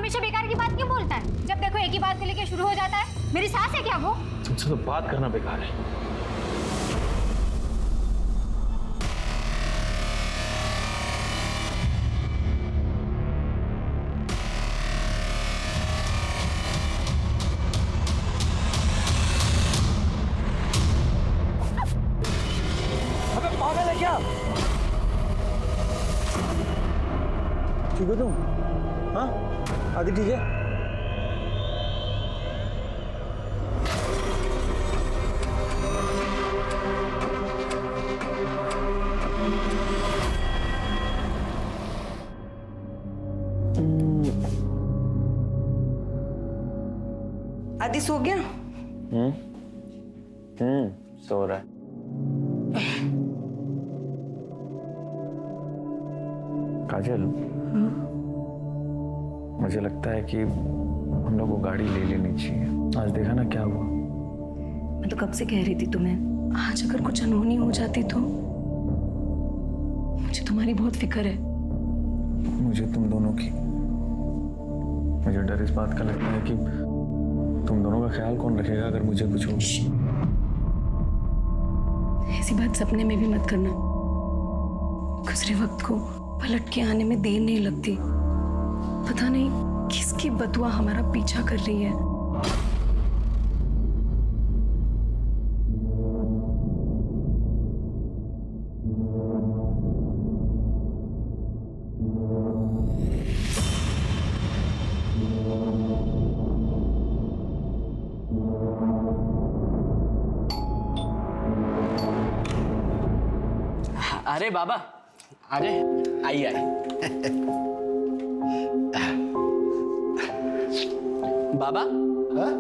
हमेशा बेकार की बात क्यों बोलता है? जब देखो एक ही बात को लेके शुरू हो जाता है। मेरी सास है क्या वो? तुमसे तो बात करना बेकार है। अबे पागल है क्या? ठीक हो तुम? हाँ आदि ठीक है? आदि सो गया? सो रहा है। काजल, मुझे लगता है कि हम लोग को गाड़ी ले लेनी चाहिए। आज देखा ना क्या हुआ। मैं तो कब से कह रही थी तुम्हें, आज अगर कुछ अनहोनी हो जाती तो। मुझे तुम्हारी बहुत फिक्र है। मुझे तुम दोनों की। मुझे डर इस बात का लगता है कि तुम दोनों का ख्याल कौन रखेगा अगर मुझे कुछ हो। ऐसी बात सपने में भी मत करना। गुजरे वक्त को पलट के आने में देर नहीं लगती। पता नहीं किसकी बदुआ हमारा पीछा कर रही है। अरे बाबा, अरे आइए आइए। बाबा, हाँ?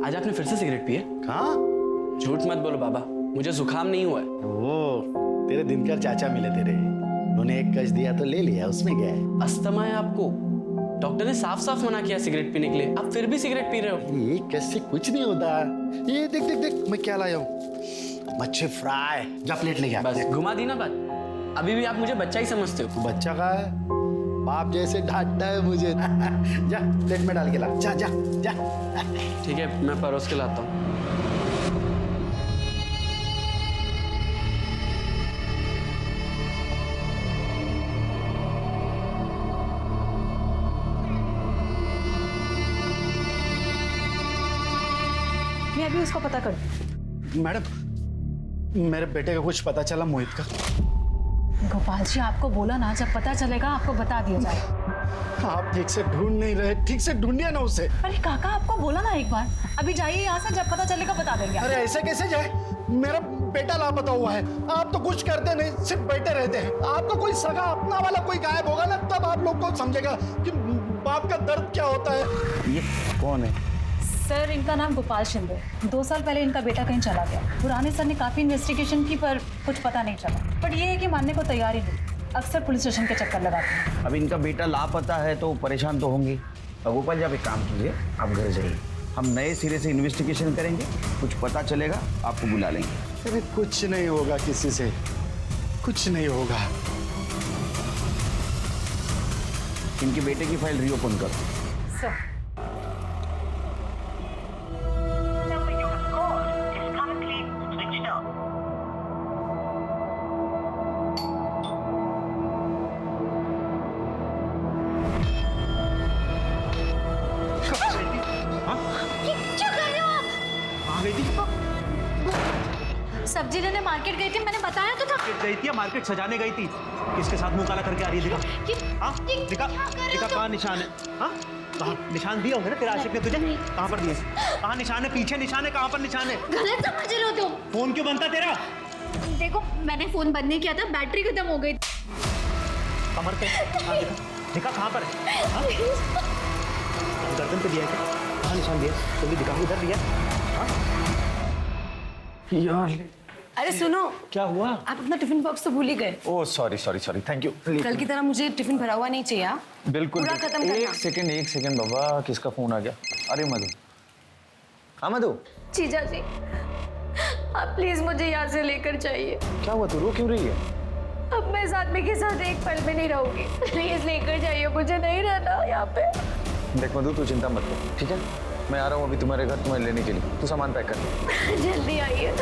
आज आपने फिर से सिगरेट पी है? कहाँ? झूठ मत बोलो बाबा, मुझे जुकाम नहीं हुआ है। वो तेरे दिनकर चाचा मिले तेरे, उन्होंने एक कश दिया तो ले लिया, उसमें क्या है? अस्थमा है आपको, डॉक्टर ने साफ साफ मना किया सिगरेट पीने के लिए, आप फिर भी सिगरेट पी रहे हो। ये कश से कुछ नहीं होता। ये देख देख देख मैं क्या लाया हूँ, मच्छी फ्राई। जा प्लेट ले गया। बस घुमा दी ना बात, अभी भी आप मुझे बच्चा ही समझते हो। तू बच्चा का है, बाप जैसे डांटता है मुझे। जा प्लेट में डाल के ला, जा जा जा। ठीक है, मैं परोस के लाता हूँ। मैं अभी उसको पता कर। मैडम, मेरे बेटे का कुछ पता चला मोहित का? गोपाल जी, आपको बोला ना जब पता चलेगा आपको बता दिया जाएगा। आप ठीक से ढूंढ नहीं रहे, ठीक से ढूंढिए ना उसे। अरे काका, आपको बोला ना एक बार, अभी जाइए यहाँ से, जब पता चलेगा बता देंगे। अरे ऐसे कैसे जाए, मेरा बेटा लापता हुआ है। आप तो कुछ करते नहीं, सिर्फ बैठे रहते हैं। आपका कोई सगा अपना वाला कोई गायब होगा ना, तब आप लोग को समझेगा कि बाप का दर्द क्या होता है। ये कौन है? सर, इनका नाम गोपाल शिंदे। 2 साल पहले इनका बेटा कहीं चला गया। पुराने सर ने काफी इन्वेस्टिगेशन की पर कुछ पता नहीं चला। पर ये है कि मानने को तैयार ही नहीं, अक्सर पुलिस स्टेशन के चक्कर लगाते हैं। अब इनका बेटा लापता है तो परेशान तो होंगे। गोपाल जी, आप एक काम कीजिए, आप घर जाइए, हम नए सिरे से इन्वेस्टिगेशन करेंगे, कुछ पता चलेगा आपको बुला लेंगे। अरे कुछ नहीं होगा किसी से, कुछ नहीं होगा। इनके बेटे की फाइल रीओपन करो। सर, सब्जी लेने मार्केट गई थी, मैंने बताया तो था। गई थी या मार्केट सजाने गई थी? किसके साथ मुंह काला करके आ रही है? दिखा, हाँ दिखा, दिखा कहाँ निशान है? हाँ कहाँ निशान दिए होंगे ना तेरा आशिक ने तुझे? कहाँ पर दिए? कहाँ निशान है? पीछे निशान है, कहाँ पर निशान है? गलत समझ रहे हो तुम। फोन क्यों बनता तेरा? देखो, मैंने फोन बंद नहीं किया था, बैटरी खत्म हो गई। कमर पे हाँ, दिखा कहाँ पर है? हाँ? गर्दन पे दिया है क्या? कहाँ निशान दिया? जल्दी दिखा, इधर दिया। यार अरे सुनो, क्या हुआ? आप अपना टिफिन बॉक्स तो भूल ही गए। Oh sorry sorry sorry, thank you. कल की तरह मुझे टिफिन भरा हुआ नहीं चाहिए। बिल्कुल पूरा खत्म करना। एक सेकंड बाबा, किसका फोन आ गया? अरे मधु, हाँ मधु। जीजा जी, आप प्लीज मुझे यहाँ से लेकर जाइए। क्या हुआ, तू रो क्यों रही है? अब मैं इस आदमी के साथ एक पल में नहीं रहूंगी। प्लीज लेकर जाइए, मुझे नहीं रहना यहाँ पे। देख मधु, तू चिंता मत कर, ठीक है? मैं आ रहा हूँ अभी तुम्हारे घर तुम्हें लेने के लिए। तू सामान पैक कर। जल्दी आइए।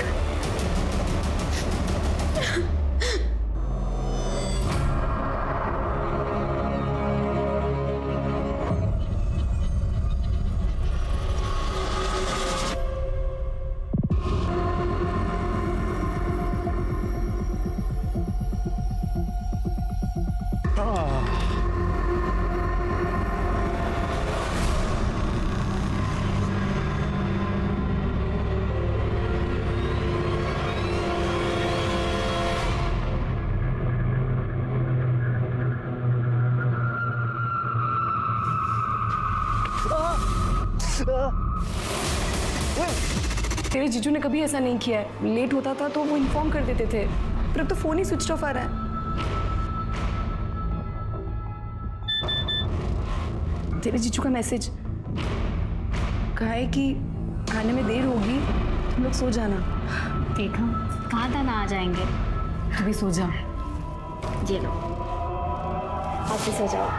तेरे जीजू ने कभी ऐसा नहीं किया है। लेट होता था तो वो इन्फॉर्म कर देते थे, पर अब तो फोन ही स्विच ऑफ आ रहा है। तेरे जीजू का मैसेज कहा है कि आने में देर होगी, तुम लोग सो जाना। देखा, कहा था ना आ जाएंगे। अभी सो जा। ये लो, आप भी सो जाओ।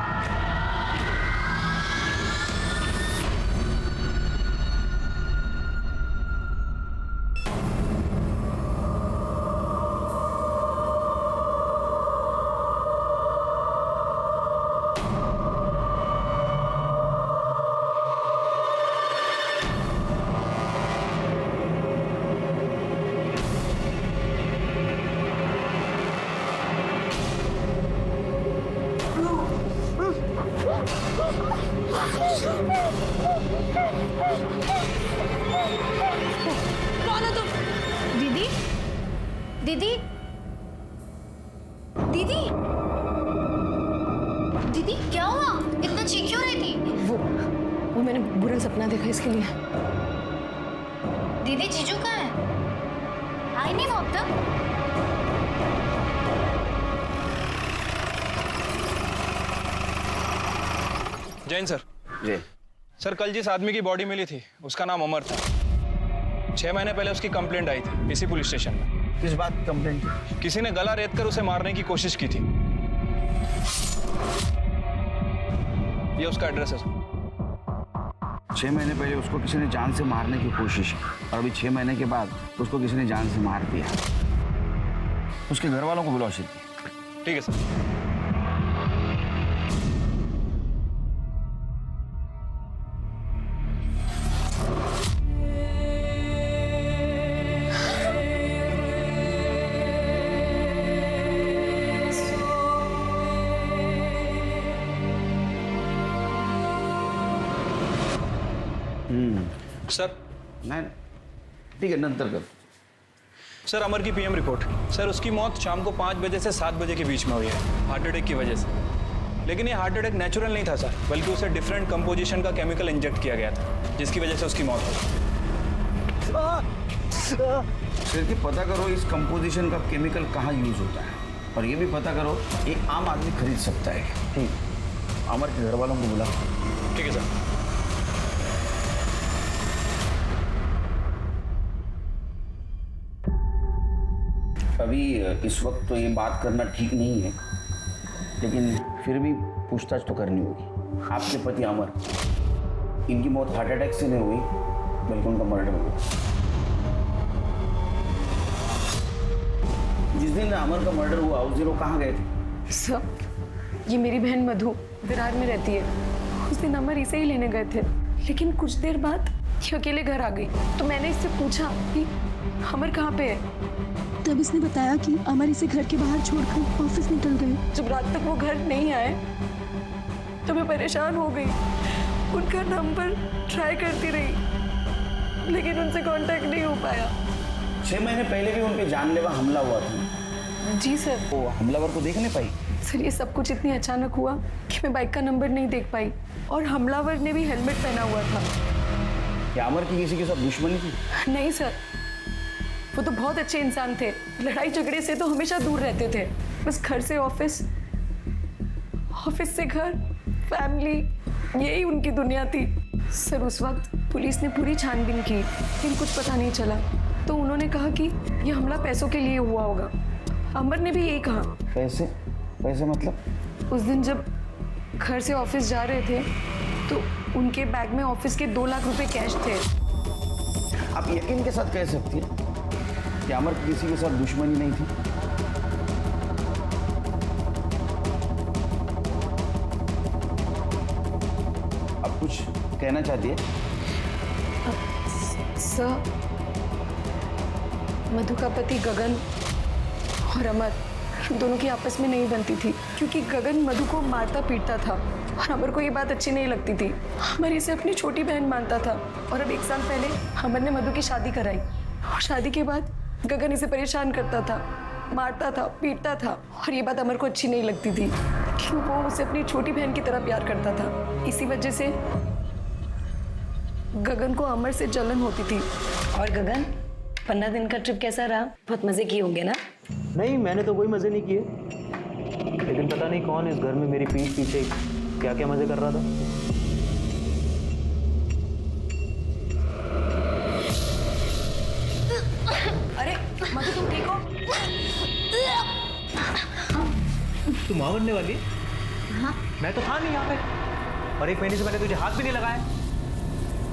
कौन हो तुम? दीदी, दीदी, दीदी, दीदी, क्या हुआ? इतना चीख क्यों रही थी? वो मैंने बुरा सपना देखा, इसके लिए। दीदी, जीजू कहाँ है? आई नहीं वो अब तक? जैन सर। जी सर, कल जिस आदमी की बॉडी मिली थी उसका नाम अमर था। 6 महीने पहले उसकी कंप्लेंट आई थी इसी पुलिस स्टेशन में। किस बात की कंप्लेंट थी? किसी ने गला रेत कर उसे मारने की कोशिश की थी। ये उसका एड्रेस है सर। 6 महीने पहले उसको किसी ने जान से मारने की कोशिश की और अभी 6 महीने के बाद उसको किसी ने जान से मार दिया। उसके घर वालों को बुलाओ शीघ्र। ठीक है सर। सर, नहीं ठीक है, नंतर कर। सर, अमर की पीएम रिपोर्ट। सर, उसकी मौत शाम को 5 बजे से 7 बजे के बीच में हुई है, हार्ट अटैक की वजह से। लेकिन ये हार्ट अटैक नेचुरल नहीं था सर, बल्कि उसे डिफरेंट कंपोजिशन का केमिकल इंजेक्ट किया गया था, जिसकी वजह से उसकी मौत हुई। फिर कि पता करो इस कंपोजिशन का केमिकल कहाँ यूज होता है, और ये भी पता करो एक आम आदमी खरीद सकता है। ठीक, अमर के घर वालों को बुला। ठीक है सर। अभी इस वक्त तो ये बात करना ठीक नहीं है, लेकिन फिर भी पूछताछ तो करनी होगी। आपके पति अमर, इनकी मौत हार्ट अटैक से नहीं हुई, बल्कि उनका मर्डर हुआ। जिस दिन अमर का मर्डर हुआ उस दिन वो कहाँ गए थे? सर, ये मेरी बहन मधु विरार में रहती है। उस दिन अमर इसे ही लेने गए थे, लेकिन कुछ देर बाद ये अकेले घर आ गई। तो मैंने इससे पूछा कि अमर कहाँ पे है। तब इसने बताया कि अमर इसे घर के बाहर छोड़कर ऑफिस निकल गए। जब रात तक वो घर नहीं आए तो मैं परेशान हो गई। उनका नंबर ट्राई करती रही, लेकिन उनसे कांटेक्ट नहीं हो पाया। 6 महीने पहले भी उन पे जानलेवा हमला हुआ था। जी सर। वो हमलावर को देख नहीं पाई? सर, ये सब कुछ इतनी अचानक हुआ कि मैं बाइक का नंबर नहीं देख पाई, और हमलावर ने भी हेलमेट पहना हुआ था। क्या अमर की किसी के साथ दुश्मनी थी? नहीं सर, वो तो बहुत अच्छे इंसान थे। लड़ाई झगड़े से तो हमेशा दूर रहते थे। बस घर से ऑफिस, ऑफिस से घर, फैमिली, यही उनकी दुनिया थी। सर, उस वक्त पुलिस ने पूरी छानबीन की, लेकिन कुछ पता नहीं चला। तो उन्होंने कहा कि ये हमला पैसों के लिए हुआ होगा। अमर ने भी यही कहा। पैसे पैसे मतलब? उस दिन जब घर से ऑफिस जा रहे थे तो उनके बैग में ऑफिस के 2 लाख रुपए कैश थे। आप यकीन के साथ कह सकती हैं कि अमर की किसी के साथ दुश्मनी नहीं थी? आप कुछ कहना चाहती है? सर, मधु का पति गगन और अमर दोनों की आपस में नहीं बनती थी, क्योंकि गगन मधु को मारता पीटता था और अमर को ये बात अच्छी नहीं लगती थी। अमर इसे अपनी छोटी बहन मानता था और अब 1 साल पहले अमर ने मधु की शादी कराई और शादी के बाद गगन इसे परेशान करता था, मारता था, पीटता था और ये बात अमर को अच्छी नहीं लगती थी कि वो उसे अपनी छोटी बहन की तरह प्यार करता था। इसी वजह से गगन को अमर से जलन होती थी। और गगन, 15 दिन का ट्रिप कैसा रहा? बहुत मजे किए होंगे ना? नहीं, मैंने तो कोई मजे नहीं किए, लेकिन पता नहीं कौन इस घर में मेरी पीठ पीछे क्या क्या मजे कर रहा था। अरे मधु, तुम ठीक हो? तू मां बनने वाली? हाँ। मैं तो था नहीं यहाँ पे, और 1 महीने से मैंने तुझे हाथ भी नहीं लगाया।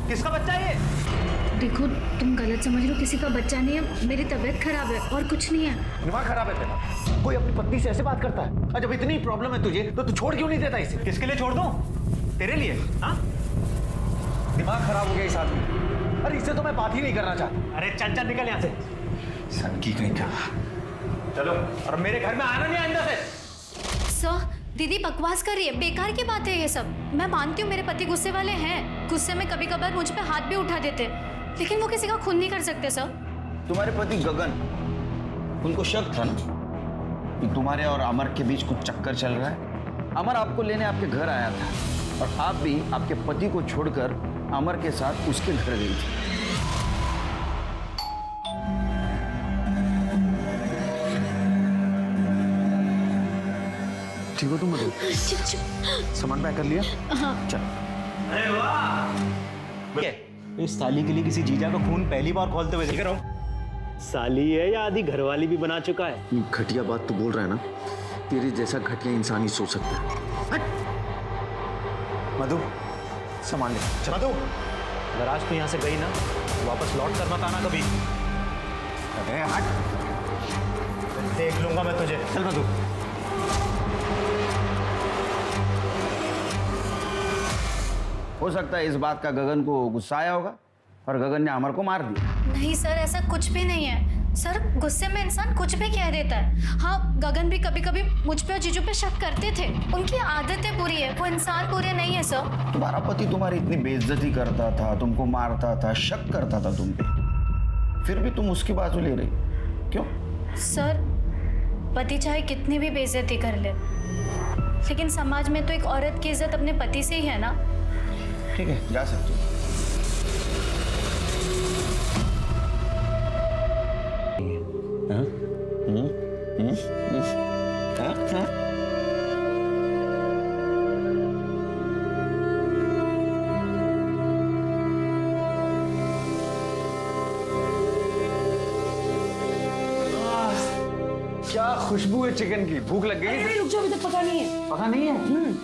किसका बच्चा है ये? देखो, तुम गलत समझ रहे हो, किसी का बच्चा नहीं है, मेरी तबीयत खराब है और कुछ नहीं है। दिमाग खराब है तेरा? कोई अपनी पत्नी से ऐसे बात करता है? और जब इतनी प्रॉब्लम है तुझे तो तू छोड़ क्यों नहीं देता इसे? किसके लिए छोड़ दूं? तेरे लिए? हाँ? दिमाग खराब हो गया इस आदमी। अरे इससे तो मैं बात ही नहीं करना चाहता। अरे चल चल, निकल यहाँ से। सनकी कहीं का। चलो, और मेरे घर में आना नहीं आइंदा से। सर, दीदी बकवास कर रही है, बेकार की बात है ये सब। मैं मानती हूँ मेरे पति गुस्से वाले हैं, गुस्से में कभी कभार मुझ पे हाथ भी उठा देते, लेकिन वो किसी का खून नहीं कर सकते सर। तुम्हारे पति गगन, उनको शक था ना कि तुम्हारे और अमर के बीच कुछ चक्कर चल रहा है। अमर आपको लेने आपके घर आया था और आप भी आपके पति को छोड़कर अमर के साथ उसके घर गई थी। ठीक हो तुम? मधु, सामान पैक कर लिया? हाँ। चल। अरे वाह! इस साली के लिए किसी जीजा का खून पहली बार खोलते हुए देख रहा हूँ। साली है या आधी घरवाली भी बना चुका है? घटिया बात तो बोल रहा है ना, तेरे जैसा घटिया इंसान ही सोच सकता है। मधु, सामान ले। चल मधु, अगर आज तू यहाँ से गई ना, वापस लौट कर मत आना कभी। अरे हट, देख लूंगा मैं तुझे। चल मधु। हो सकता है इस बात का गगन को गुस्सा आया होगा और गगन ने अमर को मार दिया। नहीं सर, ऐसा कुछ भी नहीं है सर। गुस्से में इंसान कुछ भी कह देता है। हाँ, गगन भी कभी कभी मुझ पे और जीजू पे शक करते थे, उनकी आदतें बुरी है, वो इंसान बुरे नहीं है सर। तुम्हारा पति तुम्हारी इतनी बेइज्जती करता था, तुमको मारता था, शक करता था तुम पे, फिर भी तुम उसकी बाजू ले रही, क्यों? सर, पति चाहे कितनी भी बेइज्जती कर ले, लेकिन समाज में तो एक औरत की इज्जत अपने पति से ही है ना। ठीक है, जा सकते हो। क्या खुशबू है चिकन की, भूख लग गई? अरे रुक जाओ, अभी तक पका नहीं है। पता नहीं है?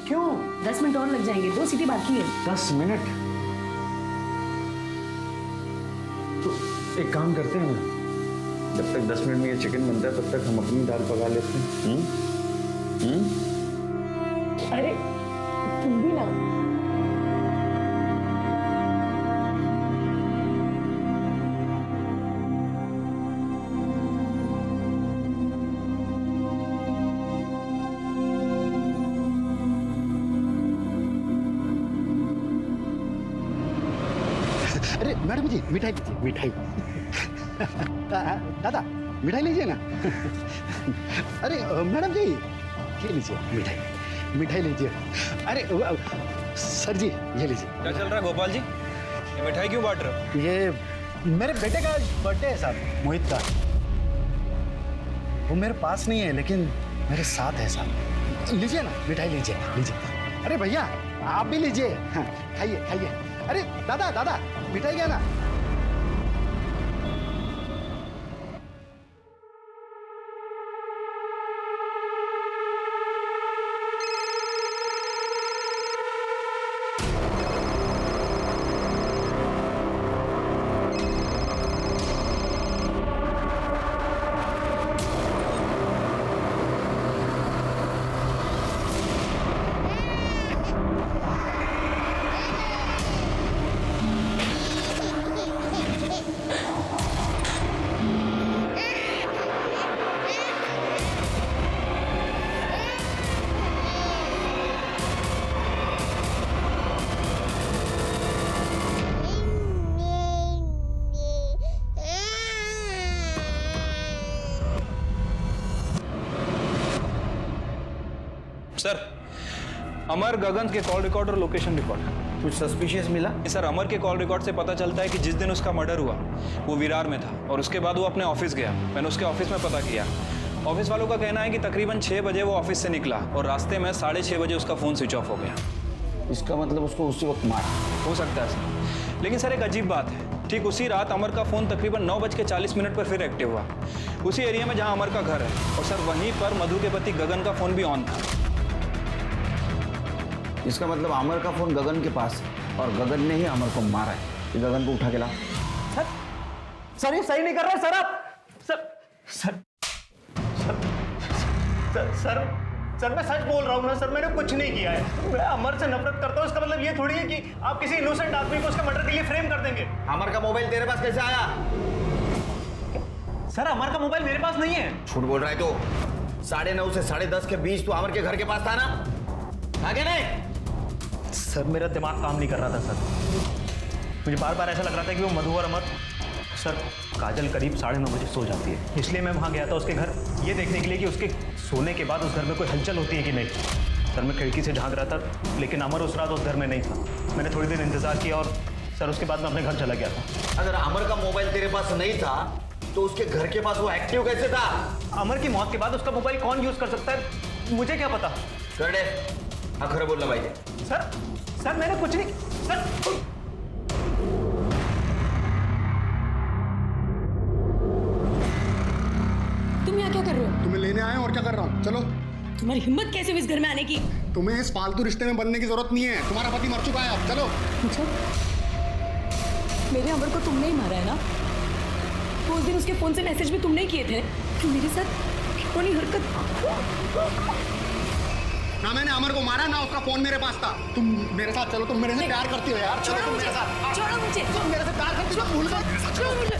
क्यों? 10 मिनट और लग जाएंगे, 2 सीटी बाकी है। 10 मिनट? तो एक काम करते हैं ना, जब तक 10 मिनट में ये चिकन बनता है तब तक हम अपनी दाल पका लेते हैं। अरे तुम भी ना। अरे मैडम जी, मिठाई लीजिए, मिठाई। दादा, मिठाई लीजिए ना। अरे मैडम जी, ये लीजिए मिठाई, मिठाई लीजिए। अरे सर जी, ये लीजिए। क्या चल रहा है गोपाल जी? ये मिठाई क्यों बांट रहे हो? ये मेरे बेटे का बर्थडे है साहब, मोहित का। वो मेरे पास नहीं है लेकिन मेरे साथ है साहब। लीजिए ना, मिठाई लीजिए, लीजिए। अरे भैया, आप भी लीजिए। हाँ, खाइए खाइए। अरे दादा, दादा, मिठाई क्या ना? सर, अमर, गगन के कॉल रिकॉर्ड और लोकेशन रिकॉर्ड। कुछ सस्पिशियस मिला? सर, अमर के कॉल रिकॉर्ड से पता चलता है कि जिस दिन उसका मर्डर हुआ वो विरार में था और उसके बाद वो अपने ऑफिस गया। मैंने उसके ऑफिस में पता किया। ऑफिस वालों का कहना है कि तकरीबन 6 बजे वो ऑफिस से निकला और रास्ते में 6:30 बजे उसका फ़ोन स्विच ऑफ हो गया। इसका मतलब उसको उसी वक्त मारा हो सकता है सर, लेकिन सर एक अजीब बात है, ठीक उसी रात अमर का फ़ोन तकरीबन 9:40 पर फिर एक्टिव हुआ, उसी एरिया में जहां अमर का घर है। और सर वहीं पर मधु के पति गगन का फ़ोन भी ऑन था। इसका मतलब अमर का फोन गगन के पास है और गगन ने ही अमर को मारा है। ये गगन को उठा के ला। सर ये सही नहीं कर रहे सर आप। सर सर मैं सच बोल रहा हूँ ना सर, मैंने कुछ नहीं किया है। मैं अमर से नफरत करता हूँ, इसका मतलब ये थोड़ी है कि आप किसी इनोसेंट आदमी को उसका मर्डर के लिए फ्रेम कर देंगे। अमर का मोबाइल तेरे पास कैसे आया? सर अमर का मोबाइल मेरे पास नहीं है। झूठ बोल रहा है तो 9:30 से 10:30 के बीच तो अमर के घर के पास था ना? आगे नहीं। सर मेरा दिमाग काम नहीं कर रहा था सर, मुझे बार बार ऐसा लग रहा था कि वो मधु और अमर। सर काजल करीब 9:30 बजे सो जाती है, इसलिए मैं वहाँ गया था उसके घर ये देखने के लिए कि उसके सोने के बाद उस घर में कोई हलचल होती है कि नहीं। सर मैं खिड़की से झांक रहा था, लेकिन अमर उस रात उस घर में नहीं था। मैंने थोड़ी देर इंतजार किया और सर उसके बाद मैं अपने घर चला गया था। अगर अमर का मोबाइल तेरे पास नहीं था तो उसके घर के पास वो एक्टिव कैसे था? अमर की मौत के बाद उसका मोबाइल कौन यूज कर सकता है मुझे क्या पता। कर दे, खरे बोलना भाई। सर मैंने कुछ नहीं। सर तुम यहाँ क्या कर रहे हो? तुम्हें लेने आए और क्या कर रहा हूँ? चलो। तुम्हारी हिम्मत कैसे हुई इस घर में आने की? तुम्हें इस फालतू रिश्ते में बनने की जरूरत नहीं है, तुम्हारा पति मर चुका है। अब चलो। अच्छा, मेरे अमर को तुमने ही मारा है ना? तो उस दिन उसके फोन से मैसेज भी तुमने ही किए थे। मेरे साथ कौन हरकत? ना मैंने अमर को मारा ना उसका फोन मेरे पास था। तुम मेरे साथ चलो, तुम मेरे से प्यार करती हो यार। चलो तुम मेरे साथ। छोड़ो मुझे। तुम मेरे से प्यार करती हो, भूल गए। छोड़ो मुझे।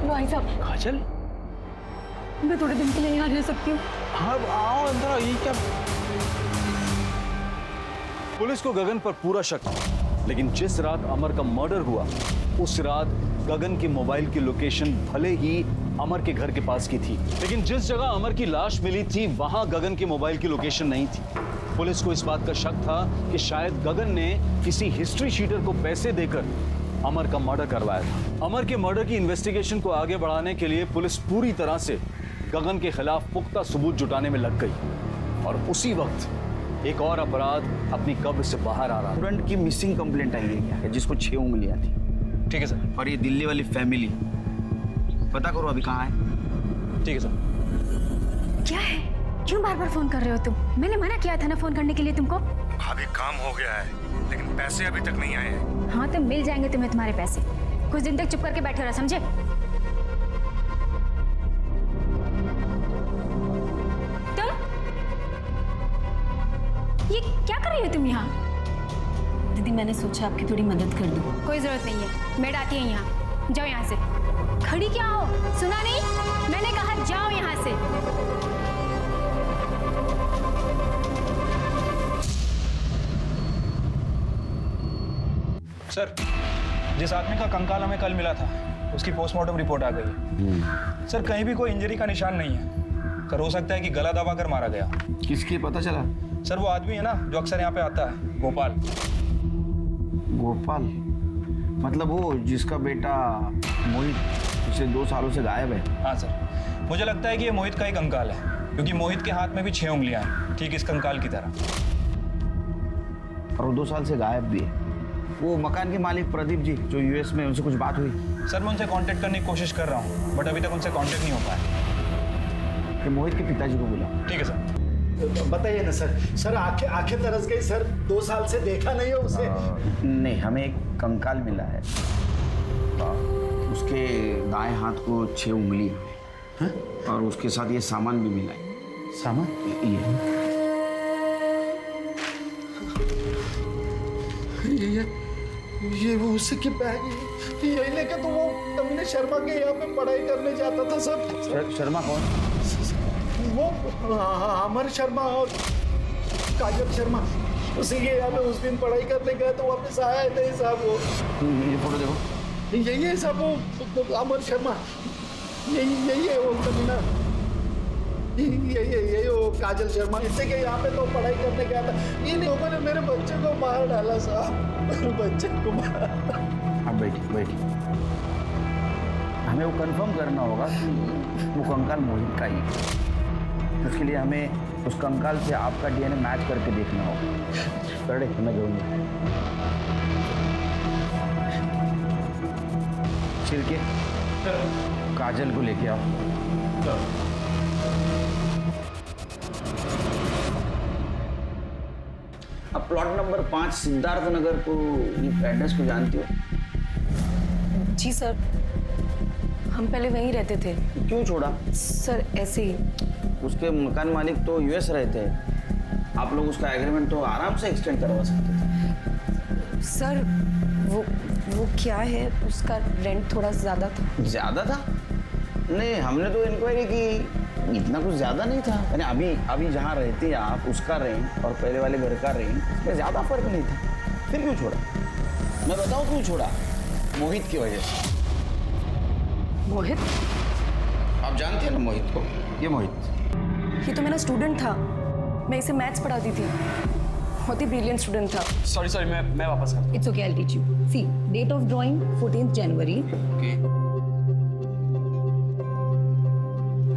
भाई साहब, काजल, मैं थोड़े दिन के लिए यहाँ रह सकती हूँ? हाँ आओ अंदर। ये क्या? पुलिस को गगन पर पूरा शक था, लेकिन जिस रात अमर का मर्डर हुआ उस रात गगन के मोबाइल की लोकेशन भले ही अमर के घर के पास की थी, लेकिन जिस जगह अमर की लाश मिली थी वहां गगन के मोबाइल की लोकेशन नहीं थी। पुलिस को इस बात का शक था कि शायद गगन ने किसी हिस्ट्री शीटर को पैसे देकर अमर का मर्डर करवाया था। अमर के मर्डर की इन्वेस्टिगेशन को आगे बढ़ाने के लिए पुलिस पूरी तरह से गगन के खिलाफ पुख्ता सबूत जुटाने में लग गई और उसी वक्त एक और अपराध अपनी कब्र से बाहर आ रहा था। स्टूडेंट की मिसिंग कंप्लेंट आई है क्या, जिसको 6 उंगलियां थी? ठीक है सर। और ये दिल्ली वाली फैमिली, पता करो अभी कहाँ है। ठीक है सर। क्या है? क्यों बार बार फोन कर रहे हो तुम? मैंने मना किया था ना फोन करने के लिए तुमको। अभी काम हो गया है, लेकिन पैसे अभी तक नहीं आए हैं। हाँ तो मिल जाएंगे तुम्हें तुम्हारे पैसे। कुछ दिन तक चुप करके बैठे रहो, समझे? तुम ये क्या कर रही हो तुम यहाँ? दीदी मैंने सोचा आपकी थोड़ी मदद कर दूं। कोई जरूरत नहीं है, मेड आती है यहाँ। जाओ यहाँ से। खड़ी क्या हो? सुना नहीं? मैंने कहा जाओ यहाँ से। सर, जिस आदमी का कंकाल हमें कल मिला था उसकी पोस्टमार्टम रिपोर्ट आ गई है। सर कहीं भी कोई इंजरी का निशान नहीं है। सर हो सकता है कि गला दबा कर मारा गया। किसकी पता चला? सर वो आदमी है ना जो अक्सर यहाँ पे आता है, गोपाल। गोपाल मतलब वो जिसका बेटा मोहित पिछले 2 सालों से गायब है? हाँ सर, मुझे लगता है कि ये मोहित का ही कंकाल है, क्योंकि मोहित के हाथ में भी 6 उंगलियां हैं, ठीक इस कंकाल की तरह। और वो 2 साल से गायब भी है। वो मकान के मालिक प्रदीप जी जो यूएस में, उनसे कुछ बात हुई? सर मैं उनसे कांटेक्ट करने की कोशिश कर रहा हूँ, बट अभी तक उनसे कांटेक्ट नहीं हो पाया। कि मोहित के पिताजी को बुला। ठीक है सर। बताइए ना सर। सर आंखें तरस गई सर, 2 साल से देखा नहीं हो उसे। नहीं, हमें एक कंकाल मिला है, उसके दाएं हाथ को 6 उंगलियां हैं और उसके साथ ये सामान भी मिला है। सामान? ये वो उसी की बैग है। यही लेके तो वो कमीने शर्मा के यहाँ पे पढ़ाई करने जाता था सर। शर्मा कौन? वो अमर शर्मा। और काजल शर्मा उसी के यहाँ पे उस दिन पढ़ाई करने गया तो वापस आया नहीं साहब वो। ये फोटो देखो। यही है साहब वो अमर शर्मा, यही है वो कमीना, यही वो काजल शर्मा। इसी के यहाँ पे तो पढ़ाई करने गया था। इन लोगों ने मेरे बच्चे को मार डाला साहब, मेरे बच्चे को मार। अब बैठिए। हमें वो कंफर्म करना होगा कि वो कंकाल मोहित का ही है। उसके लिए हमें उस कंकाल से आपका डीएनए मैच करके देखना होगा। कर मैं जाऊँगा। छिड़के काजल को लेके आओ। अब प्लॉट नंबर 5 सिद्धार्थ नगर को एड्रेस को जानती हो? जी सर, हम पहले वहीं रहते थे। क्यों छोड़ा? सर ऐसे ही। उसके मकान मालिक तो यूएस रहते हैं, आप लोग उसका एग्रीमेंट तो आराम से एक्सटेंड करवा सकते थे। सर वो क्या है, उसका रेंट थोड़ा ज़्यादा था। ज़्यादा था? नहीं, हमने तो इंक्वायरी की, इतना कुछ ज़्यादा नहीं था। यानी अभी जहाँ रहते हैं आप, उसका रेंट और पहले वाले घर का रेंट में ज़्यादा फर्क नहीं था। फिर क्यों छोड़ा? मैं बताऊँ क्यों छोड़ा? मोहित की वजह से। मोहित? आप जानते हैं ना मोहित को? ये मोहित, ये तो मेरा स्टूडेंट था, मैं इसे मैथ्स पढ़ाती थी, बहुत ही ब्रिलियंट स्टूडेंट था। सॉरी मैं वापस करता हूँ। It's okay, I'll teach you. See, date of drawing 14th January. Okay.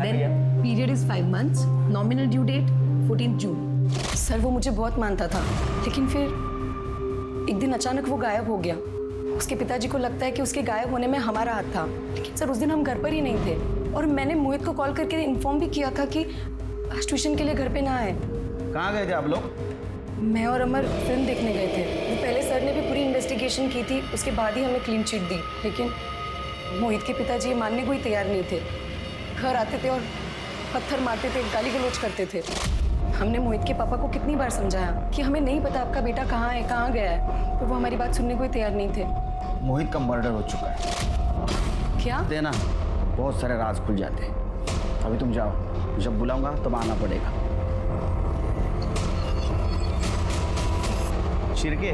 Then period is 5 months. Nominal due date 14th June. Sir वो मुझे बहुत मानता था, लेकिन फिर एक दिन अचानक वो गायब हो गया। उसके पिताजी को लगता है कि उसके गायब होने में हमारा हाथ था, लेकिन सर उस दिन हम घर पर ही नहीं थे और मैंने मोहित को कॉल करके इन्फॉर्म भी किया था कि आज ट्यूशन के लिए घर पे ना आए। कहाँ गए थे आप लोग? मैं और अमर फिल्म देखने गए थे। वो पहले सर ने भी पूरी इन्वेस्टिगेशन की थी, उसके बाद ही हमें क्लीन चिट दी, लेकिन मोहित के पिताजी ये मानने को ही तैयार नहीं थे। घर आते थे और पत्थर मारते थे, गाली गलौज करते थे। हमने मोहित के पापा को कितनी बार समझाया कि हमें नहीं पता आपका बेटा कहाँ है, कहाँ गया है, तो वो हमारी बात सुनने को ही तैयार नहीं थे। मोहित का मर्डर हो चुका है। क्या? देना, बहुत सारे राज खुल जाते हैं। अभी तुम जाओ, जब बुलाऊंगा तब आना पड़ेगा। शिरके,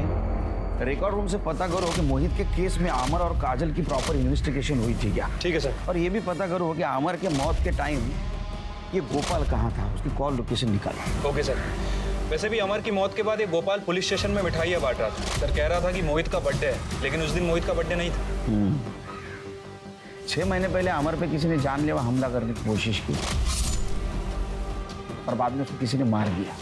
रिकॉर्ड रूम से पता करो कि मोहित के केस में अमर और काजल की प्रॉपर इन्वेस्टिगेशन हुई थी क्या? ठीक है सर। और ये भी पता करो कि अमर के मौत के टाइम ये गोपाल कहाँ था, उसकी कॉल लोकेशन निकालो। Okay sir. वैसे भी अमर की मौत के बाद ये गोपाल पुलिस स्टेशन में मिठाइयाँ बांट रहा था। सर कह रहा था कि मोहित का बर्थडे है, लेकिन उस दिन मोहित का बर्थडे नहीं था। 6 महीने पहले अमर पे किसी ने जानलेवा हमला करने की कोशिश की और बाद में उसको किसी ने मार दिया।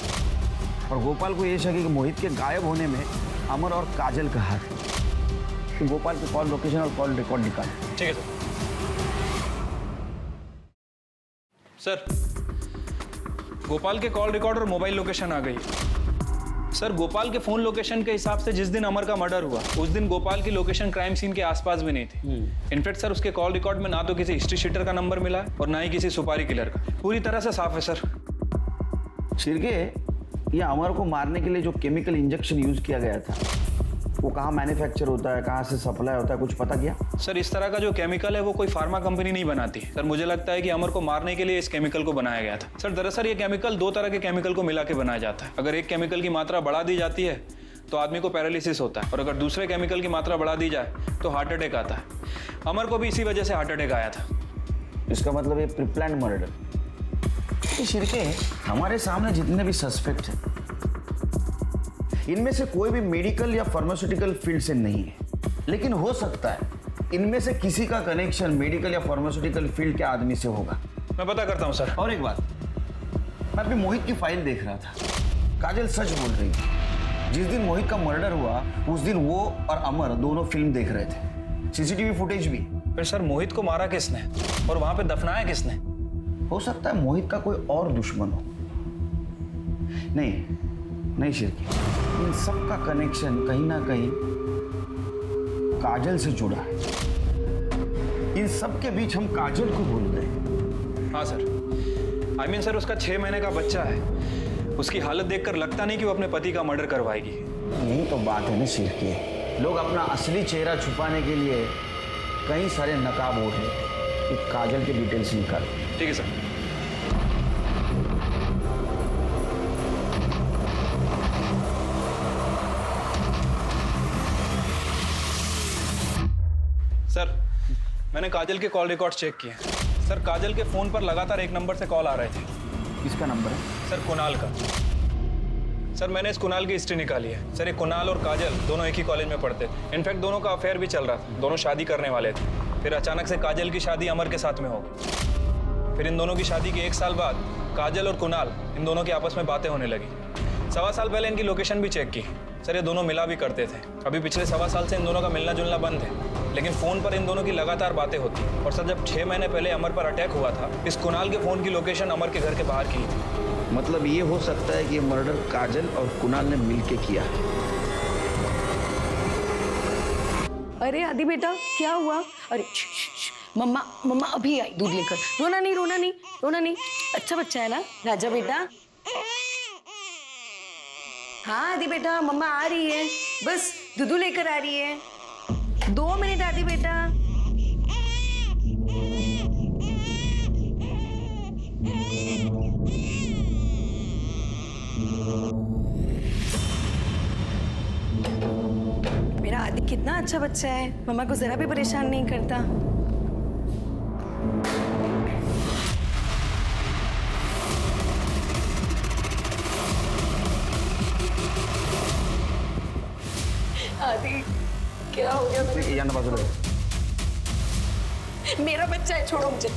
और गोपाल को ये शक है कि मोहित के गायब होने में अमर और काजल का हाथ है। तो गोपाल के कॉल लोकेशन और कॉल रिकॉर्ड निकाले। ठीक है सर। गोपाल के कॉल रिकॉर्ड और मोबाइल लोकेशन आ गई है। सर गोपाल के फोन लोकेशन के हिसाब से जिस दिन अमर का मर्डर हुआ उस दिन गोपाल की लोकेशन क्राइम सीन के आसपास भी नहीं थी। इनफैक्ट सर उसके कॉल रिकॉर्ड में ना तो किसी हिस्ट्री शीटर का नंबर मिला है और ना ही किसी सुपारी किलर का। पूरी तरह से साफ है सर। शिरके, ये अमर को मारने के लिए जो केमिकल इंजेक्शन यूज किया गया था वो कहाँ मैन्युफैक्चर होता है, कहाँ से सप्लाई होता है, कुछ पता किया? सर इस तरह का जो केमिकल है वो कोई फार्मा कंपनी नहीं बनाती। सर मुझे लगता है कि अमर को मारने के लिए इस केमिकल को बनाया गया था। सर दरअसल ये केमिकल 2 तरह के केमिकल को मिला के बनाया जाता है। अगर एक केमिकल की मात्रा बढ़ा दी जाती है तो आदमी को पैरालिसिस होता है और अगर दूसरे केमिकल की मात्रा बढ़ा दी जाए तो हार्ट अटैक आता है। अमर को भी इसी वजह से हार्ट अटैक आया था। इसका मतलब ये प्रीप्लान्ड मर्डर। शिरके, हमारे सामने जितने भी सस्पेक्ट हैं इनमें से कोई भी मेडिकल या फार्मास्यूटिकल फील्ड से नहीं है, लेकिन हो सकता है इनमें से किसी का कनेक्शन मेडिकल या फार्मास्यूटिकल फील्ड के आदमी से होगा। मैं पता करता हूँ सर। और एक बात, मैं अभी मोहित की फाइल देख रहा था। काजल सच बोल रही थी। जिस दिन मोहित का मर्डर हुआ उस दिन वो और अमर दोनों फिल्म देख रहे थे, सीसीटीवी फुटेज भी। फिर सर मोहित को मारा किसने और वहां पे दफनाया किसने? हो सकता है मोहित का कोई और दुश्मन हो। नहीं शिरके, इन सब का कनेक्शन कहीं ना कहीं काजल से जुड़ा है। इन सब के बीच हम काजल को भूल गए। हाँ सर। आई मीन सर उसका 6 महीने का बच्चा है। उसकी हालत देखकर लगता नहीं कि वो अपने पति का मर्डर करवाएगी। यही तो बात है ना शिरके, लोग अपना असली चेहरा छुपाने के लिए कई सारे नकाब ओढ़ लेते हैं। काजल के डिटेल्स निकाल। ठीक है सर। सर मैंने काजल के कॉल रिकॉर्ड चेक किए हैं सर। काजल के फ़ोन पर लगातार एक नंबर से कॉल आ रहे थे। किसका नंबर है? सर कुणाल का। सर मैंने इस कुणाल की हिस्ट्री निकाली है सर। ये कुणाल और काजल दोनों एक ही कॉलेज में पढ़ते थे। इनफैक्ट दोनों का अफेयर भी चल रहा था, दोनों शादी करने वाले थे। फिर अचानक से काजल की शादी अमर के साथ में हो गई। फिर इन दोनों की शादी के 1 साल बाद काजल और कुणाल इन दोनों की आपस में बातें होने लगी। 1.25 साल पहले इनकी लोकेशन भी चेक की सर। ये दोनों मिला भी करते थे। अभी पिछले 1.25 साल से इन दोनों का मिलना जुलना बंद है, लेकिन फ़ोन पर इन दोनों की लगातार बातें होती। और सर जब 6 महीने पहले अमर पर अटैक हुआ था, इस कुणाल के फ़ोन की लोकेशन अमर के घर के बाहर की थी। मतलब ये हो सकता है कि ये मर्डर काजल और कुणाल ने मिलके किया है। अरे आदि बेटा क्या हुआ? अरे मम्मा मम्मा अभी आई दूध लेकर। रोना नहीं रोना नहीं रोना नहीं, अच्छा बच्चा है ना राजा बेटा। हाँ आदि बेटा मम्मा आ रही है, बस दूध लेकर आ रही है। 2 मिनट आदि बेटा। मेरा आदि कितना अच्छा बच्चा है, मम्मा को जरा भी परेशान नहीं करता। आदि क्या हो गया? मेरा बच्चा है, छोड़ो मुझे।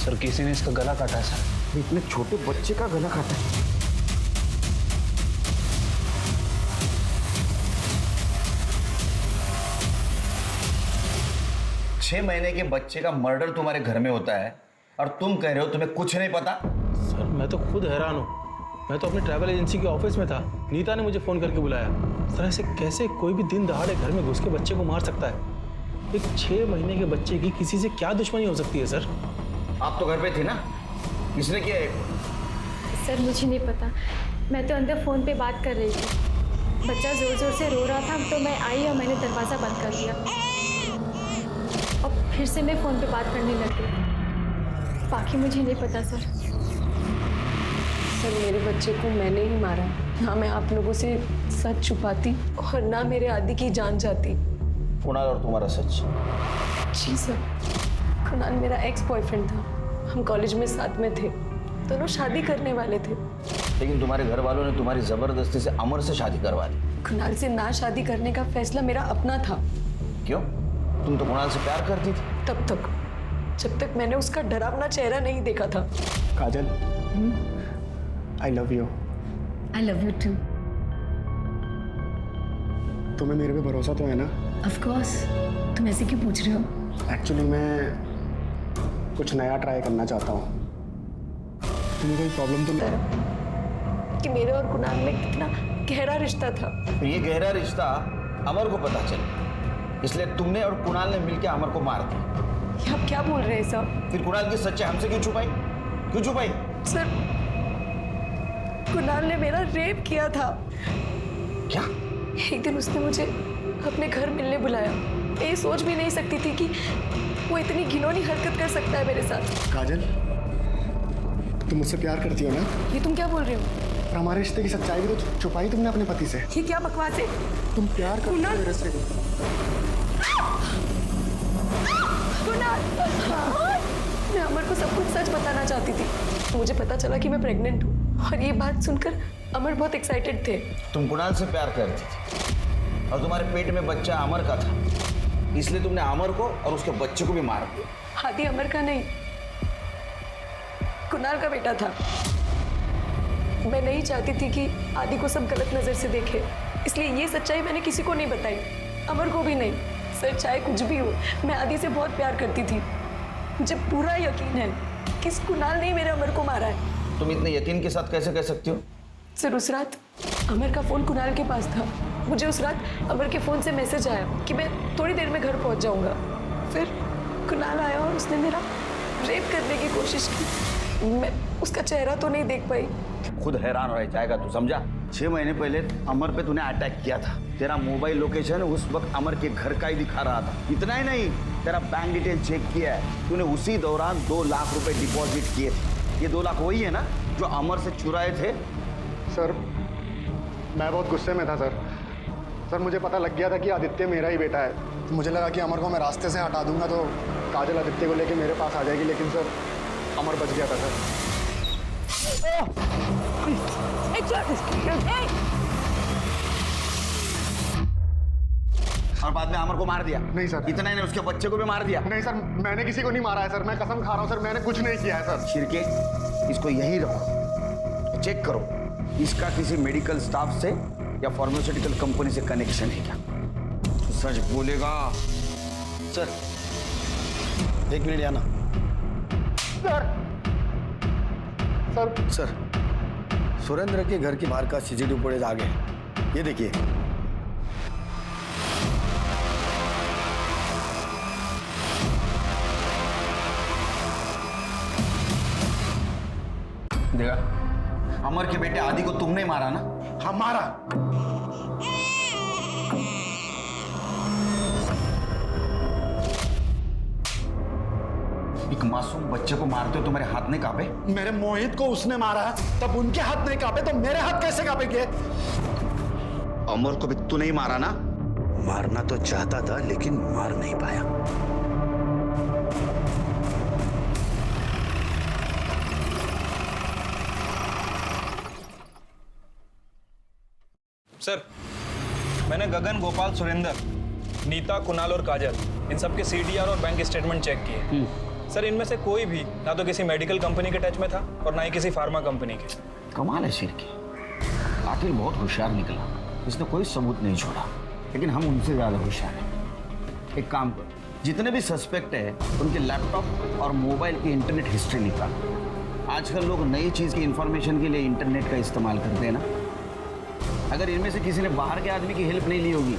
सर किसी ने इसका गला काटा है सर। इतने छोटे बच्चे का गला काटा है? 6 महीने के बच्चे का मर्डर तुम्हारे घर में होता है और तुम कह रहे हो तुम्हें कुछ नहीं पता? सर मैं तो खुद हैरान हूँ। मैं तो अपने ट्रैवल एजेंसी के ऑफिस में था, नीता ने मुझे फ़ोन करके बुलाया। सर ऐसे कैसे कोई भी दिन दहाड़े घर में घुस के बच्चे को मार सकता है? एक 6 महीने के बच्चे की किसी से क्या दुश्मनी हो सकती है सर? आप तो घर पे थे ना, किसने किया है? सर मुझे नहीं पता, मैं तो अंदर फ़ोन पे बात कर रही थी। बच्चा ज़ोर ज़ोर से रो रहा था तो मैं आई और मैंने दरवाज़ा बंद कर दिया और फिर से मैं फ़ोन पे बात करने लग गई। बाकी मुझे नहीं पता सर। सर मेरे बच्चे को मैंने ही मारा, ना मैं आप लोगों से सच छुपाती और ना मेरे आदि की जान जाती। कुणाल और तुम्हारा सच? जी सर, कुणाल मेरा एक्स बॉयफ्रेंड था, हम कॉलेज में साथ में थे, दोनों शादी करने वाले थे। लेकिन तुम्हारे घर वालों ने तुम्हारी जबरदस्ती से अमर से शादी करवा ली। कुणाल से ना शादी करने का फैसला मेरा अपना था। क्यों? तुम तो कुणाल से प्यार करती थी। तब तक जब तक मैंने उसका डरावना चेहरा नहीं देखा था। Kajal, I love you. I love you too. तुम्हें मेरे पे भरोसा तो है ना? Of course. तुम ऐसे क्यों पूछ रहे हो? एक्चुअली मैं कुछ नया ट्राई करना चाहता हूँ। तुम्हें कोई प्रॉब्लम तो नहीं? कि मेरे और कुणाल में कितना गहरा रिश्ता था। तो ये गहरा रिश्ता अमर को पता चला, इसलिए तुमने और कुणाल ने मिलकर अमर को मार दिया। ये आप क्या बोल रहे हैं सर? फिर कुणाल की सच्चाई हमसे क्यों छुपाई? क्यों छुपाई? सर कुणाल ने मेरा रेप किया था। क्या? एक दिन उसने मुझे अपने घर मिलने बुलाया। मैं ये सोच भी नहीं सकती थी कि वो इतनी घिनौनी हरकत कर सकता है मेरे साथ। काजल, तुम मुझसे प्यार करती हो ना? ये तुम क्या बोल रहे हो? और हमारे रिश्ते की सच्चाई भी तो छुपाई तुमने अपने पति से। ये क्या बकवास है? तुम प्यार करती हो मेरे से। कुणाल, मैं अमर को सब कुछ सच बताना चाहती थी। मुझे पता चला कि मैं प्रेग्नेंट हूँ और ये बात सुनकर अमर बहुत एक्साइटेड थे। तुम कुणाल से प्यार करती थी और तुम्हारे पेट में बच्चा अमर का था, इसलिए तुमने अमर को और उसके बच्चे को भी मार दिया। आदि अमर का नहीं, कुणाल का बेटा था। मैं नहीं चाहती थी कि आदि को सब गलत नजर से देखे, इसलिए ये सच्चाई मैंने किसी को नहीं बताई, अमर को भी नहीं। सर चाहे कुछ भी हो, मैं आदि से बहुत प्यार करती थी। मुझे पूरा यकीन है कि इस कुणाल ने मेरे अमर को मारा है। तुम इतने यकीन के साथ कैसे कह सकती हो? सर उस रात अमर का फ़ोन कुणाल के पास था। मुझे उस रात अमर के फ़ोन से मैसेज आया कि मैं थोड़ी देर में घर पहुंच जाऊंगा। फिर कुणाल आया और उसने मेरा रेप करने की कोशिश की। मैं उसका चेहरा तो नहीं देख पाई। खुद हैरान रह जाएगा तू, समझा? 6 महीने पहले अमर पे तूने अटैक किया था। तेरा मोबाइल लोकेशन उस वक्त अमर के घर का ही दिखा रहा था। इतना ही नहीं, तेरा बैंक डिटेल चेक किया है, तूने उसी दौरान 2 लाख रुपए डिपॉजिट किए थे। ये 2 लाख वही है ना जो अमर से चुराए थे? सर मैं बहुत गुस्से में था सर। मुझे पता लग गया था कि आदित्य मेरा ही बेटा है। मुझे लगा कि अमर को मैं रास्ते से हटा दूंगा तो काजल आदित्य को लेके मेरे पास आ जाएगी, लेकिन सर अमर बच गया था सर। और बाद में अमर को मार दिया? नहीं सर। इतना ही नहीं, उसके बच्चे को भी मार दिया? नहीं सर, मैंने किसी को नहीं मारा है सर, मैं कसम खा रहा हूँ सर, मैंने कुछ नहीं किया है सर। शिरके, इसको यही रखो, चेक करो इसका किसी मेडिकल स्टाफ से या फार्मास्यूटिकल कंपनी से कनेक्शन है क्या। तो सच बोलेगा। सर 1 मिनट आना। सर सर, सुरेंद्र के घर के बाहर का सीसीटीवी फुटेज आ गया है, ये देखिए। देखा, अमर के बेटे आदि को तुमने मारा ना? हाँ मारा। एक मासूम बच्चे को मारते हो तुम्हारे हाथ नहीं कांपे? मेरे मोहित को उसने मारा है, तब उनके हाथ नहीं कांपे तो मेरे हाथ कैसे कांपेंगे? अमर को भी तू नहीं मारा ना? मारना तो चाहता था लेकिन मार नहीं पाया। सर, मैंने गगन, गोपाल, सुरेंद्र, नीता, कुणाल और काजल इन सब के सीडीआर और बैंक स्टेटमेंट चेक किए। सर, इनमें से कोई भी ना तो किसी मेडिकल कंपनी के टच में था और ना ही किसी फार्मा कंपनी के। कमाल है शिरके, कातिल बहुत होशियार निकला, इसने कोई सबूत नहीं छोड़ा, लेकिन हम उनसे ज्यादा होशियार हैं। एक काम करो, जितने भी सस्पेक्ट है उनके लैपटॉप और मोबाइल की इंटरनेट हिस्ट्री निकाल। आजकल लोग नई चीज की इंफॉर्मेशन के लिए इंटरनेट का इस्तेमाल करते हैं ना। अगर इनमें से किसी ने बाहर के आदमी की हेल्प नहीं ली होगी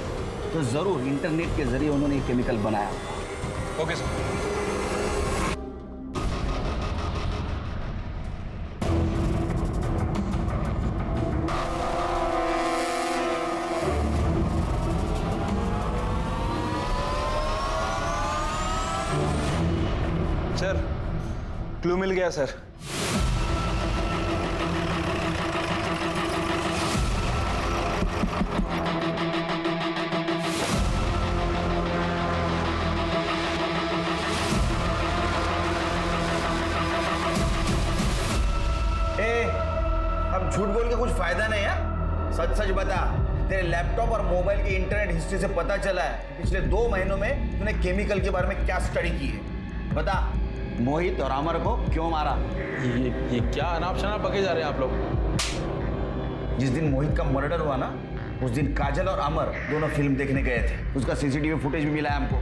तो जरूर इंटरनेट के जरिए उन्होंने एक केमिकल बनाया। Okay sir. सर, क्लू मिल गया सर। अब झूठ बोल के कुछ फायदा नहीं है, सच सच बता। तेरे लैपटॉप और मोबाइल की इंटरनेट हिस्ट्री से पता चला है पिछले 2 महीनों में तूने केमिकल के बारे में क्या स्टडी की है। बता, मोहित और अमर को क्यों मारा? ये क्या अनाप शनाप पके जा रहे हैं आप लोग? जिस दिन मोहित का मर्डर हुआ ना, उस दिन काजल और अमर दोनों फिल्म देखने गए थे। उसका सीसीटीवी फुटेज भी मिला है हमको,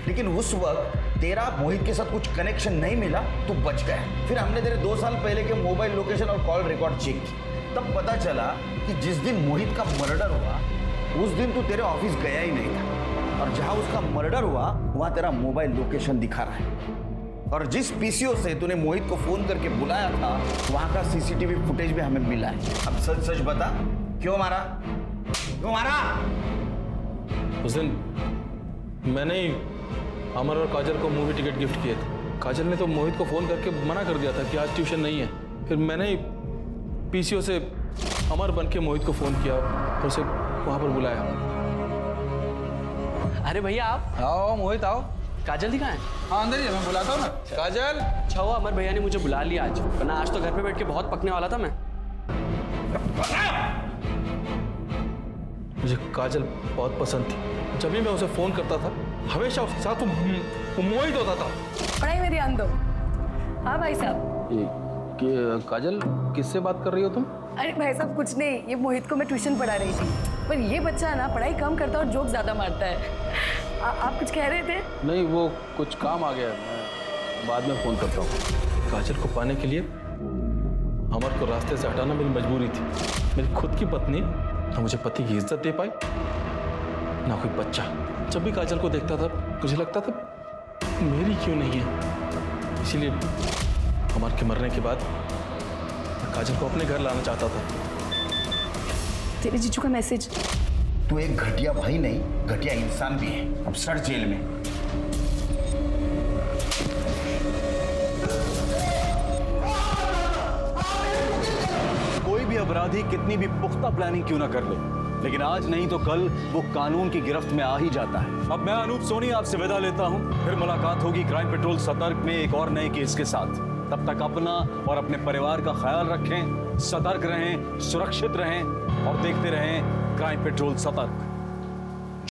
लेकिन उस वक्त तेरा मोहित के साथ कुछ कनेक्शन नहीं मिला तो बच गया। फिर हमने तेरे 2 साल पहले के मोबाइल लोकेशन और कॉल रिकॉर्ड चेक की, तब पता चला कि जिस दिन मोहित का मर्डर हुआ उस दिन तू तेरे ऑफिस गया ही नहीं था, और जहां उसका मर्डर हुआ वहां तेरा मोबाइल लोकेशन दिखा रहा है। और जिस पीसीओ से तूने मोहित को फोन करके बुलाया था वहां का सीसीटीवी फुटेज भी हमें मिला है। अब सच सच बता, क्यों मारा? क्यों मारा? उस दिन मैंने ही अमर और काजल को मूवी टिकट गिफ्ट किए थे। काजल ने तो मोहित को फ़ोन करके मना कर दिया था कि आज ट्यूशन नहीं है। फिर मैंने ही पीसीओ से अमर बन के मोहित को फ़ोन किया और उसे वहाँ पर बुलाया। अरे भैया आप आओ मोहित आओ। काजल दी कहाँ है? हाँ अंदर ही, मैं बुलाता हूँ ना। काजल। अच्छा हुआ अमर भैया ने मुझे बुला लिया आज, वरना आज तो घर पे बैठ के बहुत पकने वाला था मैं। मुझे काजल बहुत पसंद थी। जब भी मैं उसे फ़ोन करता था हमेशा उसके साथ वो मोहित होता था। पढ़ाई में ध्यान दो। हाँ भाई साहब। काजल, किससे बात कर रही हो तुम? अरे भाई साहब कुछ नहीं, ये मोहित को मैं ट्यूशन पढ़ा रही थी, पर ये बच्चा ना पढ़ाई कम करता और जोक ज़्यादा मारता है। आप कुछ कह रहे थे? नहीं, वो कुछ काम आ गया, मैं बाद में फ़ोन करता हूँ। काजल को पाने के लिए अमर को रास्ते से हटाना मेरी मजबूरी थी। मेरी खुद की पत्नी ना मुझे पति की इज्जत दे पाई ना कोई बच्चा। जब भी काजल को देखता था मुझे लगता था मेरी क्यों नहीं है। इसीलिए अमर के मरने के बाद मैं काजल को अपने घर लाना चाहता था। तेरे जीजू का मैसेज। तू एक घटिया भाई नहीं, घटिया इंसान भी है। अब सड़ जेल में। कोई भी अपराधी कितनी भी पुख्ता प्लानिंग क्यों ना कर ले, लेकिन आज नहीं तो कल वो कानून की गिरफ्त में आ ही जाता है। अब मैं अनूप सोनी आपसे विदा लेता हूं, फिर मुलाकात होगी क्राइम पेट्रोल सतर्क में एक और नए केस के साथ। तब तक अपना और अपने परिवार का ख्याल रखें, सतर्क रहें, सुरक्षित रहें और देखते रहें क्राइम पेट्रोल सतर्क।